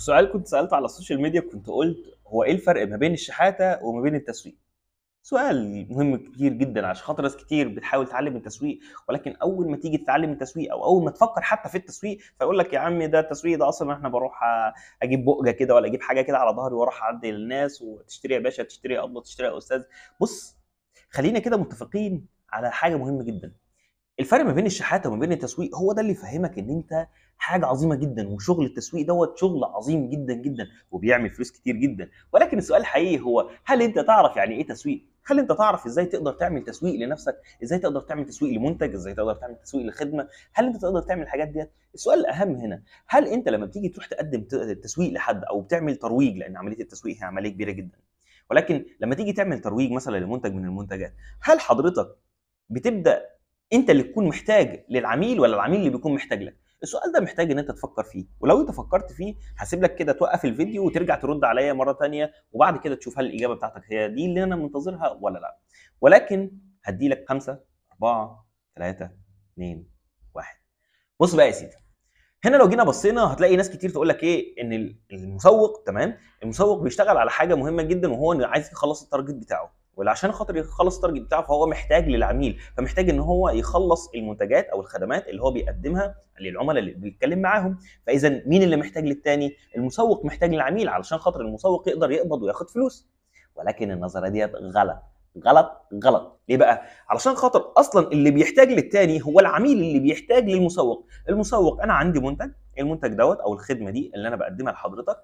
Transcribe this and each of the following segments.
في سؤال كنت سألته على السوشيال ميديا كنت قلت هو ايه الفرق ما بين الشحاتة وما بين التسويق؟ سؤال مهم كبير جدا عشان خاطر ناس كتير بتحاول تتعلم التسويق، ولكن اول ما تيجي تتعلم التسويق او اول ما تفكر حتى في التسويق فيقول لك يا عم ده التسويق ده اصلا احنا بروح اجيب بقجه كده ولا اجيب حاجه كده على ظهري واروح اعدي للناس وتشتري يا باشا تشتري يا ابله تشتري يا استاذ. بص، خلينا كده متفقين على حاجه مهمه جدا. الفرق ما بين الشحاته وما بين التسويق هو ده اللي يفهمك ان انت حاجه عظيمه جدا، وشغل التسويق دوت شغل عظيم جدا جدا وبيعمل فلوس كتير جدا. ولكن السؤال الحقيقي هو هل انت تعرف يعني ايه تسويق؟ هل انت تعرف ازاي تقدر تعمل تسويق لنفسك؟ ازاي تقدر تعمل تسويق لمنتج؟ ازاي تقدر تعمل تسويق لخدمه؟ هل انت تقدر تعمل الحاجات ديت؟ السؤال الاهم هنا، هل انت لما بتيجي تروح تقدم تسويق لحد او بتعمل ترويج، لان عمليه التسويق هي عمليه كبيره جدا، ولكن لما تيجي تعمل ترويج مثلا لمنتج من المنتجات، هل حضرتك بتبدا انت اللي تكون محتاج للعميل ولا العميل اللي بيكون محتاج لك؟ السؤال ده محتاج ان انت تفكر فيه، ولو انت فكرت فيه هسيب لك كده توقف الفيديو وترجع ترد عليا مره تانية، وبعد كده تشوف هل الاجابه بتاعتك هي دي اللي انا منتظرها ولا لا. ولكن هدي لك 5 4 3 2 1. بص بقى يا سيدي، هنا لو جينا بصينا هتلاقي ناس كتير تقول لك ايه، ان المسوق تمام، المسوق بيشتغل على حاجه مهمه جدا وهو انه عايز يخلص التارجت بتاعه، وعشان خاطر يخلص التارجت بتاعه فهو محتاج للعميل، فمحتاج ان هو يخلص المنتجات او الخدمات اللي هو بيقدمها للعملاء اللي بيتكلم معاهم. فاذا مين اللي محتاج للتاني؟ المسوق محتاج للعميل علشان خاطر المسوق يقدر يقبض وياخد فلوس. ولكن النظريه ديت غلط غلط غلط. ليه بقى؟ علشان خاطر اصلا اللي بيحتاج للتاني هو العميل اللي بيحتاج للمسوق. المسوق انا عندي منتج، المنتج دوت او الخدمه دي اللي انا بقدمها لحضرتك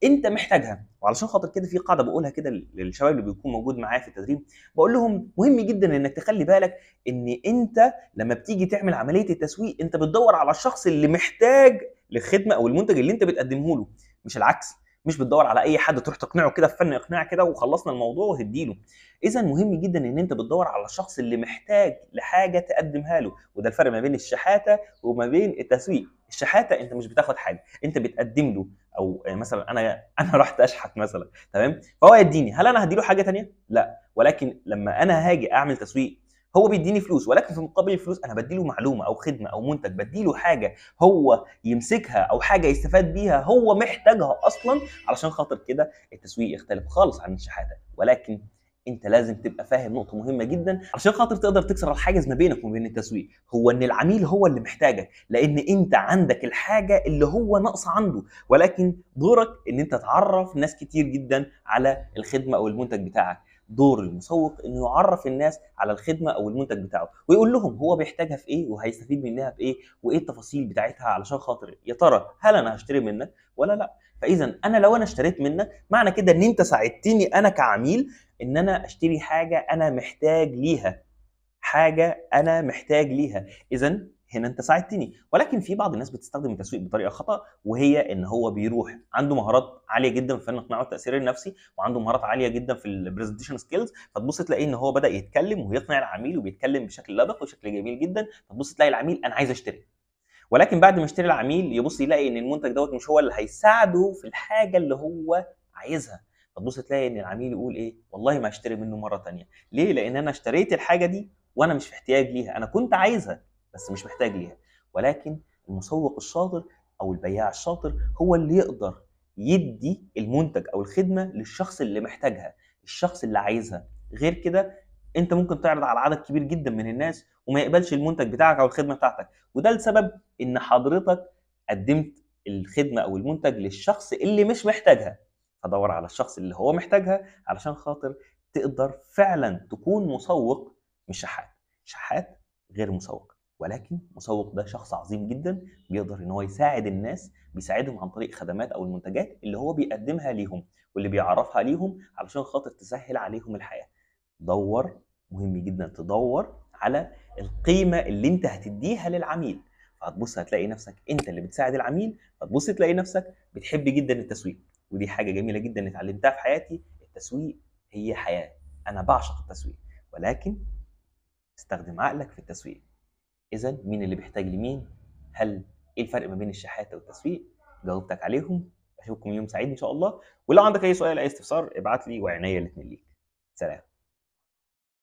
انت محتاجها، وعلشان خاطر كده في قاعده بقولها كده للشباب اللي بيكون موجود معايا في التدريب، بقول لهم مهم جدا انك تخلي بالك ان انت لما بتيجي تعمل عمليه التسويق انت بتدور على الشخص اللي محتاج للخدمه او المنتج اللي انت بتقدمه له، مش العكس. مش بتدور على اي حد تروح تقنعه كده في فن اقناع كده وخلصنا الموضوع وتديله. اذا مهم جدا ان انت بتدور على الشخص اللي محتاج لحاجه تقدمها له، وده الفرق ما بين الشحاته وما بين التسويق. الشحاته انت مش بتاخد حاجه، انت بتقدم له، او مثلا انا رحت اشحت مثلا تمام، فهو يديني، هل انا هديله حاجه ثانيه؟ لا. ولكن لما انا هاجي اعمل تسويق هو بيديني فلوس، ولكن في مقابل الفلوس انا بديله معلومه او خدمه او منتج، بديله حاجه هو يمسكها او حاجه يستفاد بيها هو محتاجها اصلا. علشان خاطر كده التسويق يختلف خالص عن الشحاته. ولكن انت لازم تبقى فاهم نقطه مهمه جدا عشان خاطر تقدر تكسر الحاجز ما بينك وما بين التسويق، هو ان العميل هو اللي محتاجك، لان انت عندك الحاجه اللي هو ناقصه عنده. ولكن دورك ان انت تعرف ناس كتير جدا على الخدمه او المنتج بتاعك. دور المسوق انه يعرف الناس على الخدمه او المنتج بتاعه، ويقول لهم هو بيحتاجها في ايه وهيستفيد منها بايه وايه التفاصيل بتاعتها، علشان خاطر يا ترى هل انا هشتري منك ولا لا. فاذا انا لو انا اشتريت منك معنى كده ان انت ساعدتني انا كعميل ان انا اشتري حاجه انا محتاج ليها، حاجه انا محتاج ليها. اذا هنا انت ساعدتني. ولكن في بعض الناس بتستخدم التسويق بطريقه خطا، وهي ان هو بيروح عنده مهارات عاليه جدا في فن الاقناع والتاثير النفسي، وعنده مهارات عاليه جدا في البرزنتيشن سكيلز، فتبص تلاقيه ان هو بدا يتكلم ويقنع العميل وبيتكلم بشكل لبق وشكل جميل جدا، فتبص تلاقي العميل انا عايز اشتري. ولكن بعد ما يشتري العميل يبص يلاقي ان المنتج دوت مش هو اللي هيساعده في الحاجه اللي هو عايزها، فتبص تلاقي ان العميل يقول ايه، والله ما هشتري منه مره ثانيه. ليه؟ لان انا اشتريت الحاجه دي وانا مش في احتياج ليها، انا كنت عايزها بس مش محتاج ليها. ولكن المسوق الشاطر او البياع الشاطر هو اللي يقدر يدي المنتج او الخدمه للشخص اللي محتاجها، الشخص اللي عايزها. غير كده انت ممكن تعرض على عدد كبير جدا من الناس وما يقبلش المنتج بتاعك او الخدمه بتاعتك، وده لسبب ان حضرتك قدمت الخدمه او المنتج للشخص اللي مش محتاجها. فدور على الشخص اللي هو محتاجها علشان خاطر تقدر فعلا تكون مسوق، مش شحات. شحات غير مسوق، ولكن مسوق ده شخص عظيم جدا بيقدر ان هو يساعد الناس، بيساعدهم عن طريق خدمات او المنتجات اللي هو بيقدمها ليهم واللي بيعرفها ليهم علشان خاطر تسهل عليهم الحياه. دور، مهم جدا تدور على القيمه اللي انت هتديها للعميل، فهتبص هتلاقي نفسك انت اللي بتساعد العميل، فتبص تلاقي نفسك بتحب جدا التسويق. ودي حاجه جميله جدا اتعلمتها في حياتي، التسويق هي حياه. انا بعشق التسويق، ولكن استخدم عقلك في التسويق. اذا مين اللي بيحتاج لمين؟ هل ايه الفرق ما بين الشحاته والتسويق؟ جاوبتك عليهم. اشوفكم يوم سعيد ان شاء الله، ولو عندك اي سؤال اي استفسار ابعت لي وعينيا الاثنين ليك. سلام.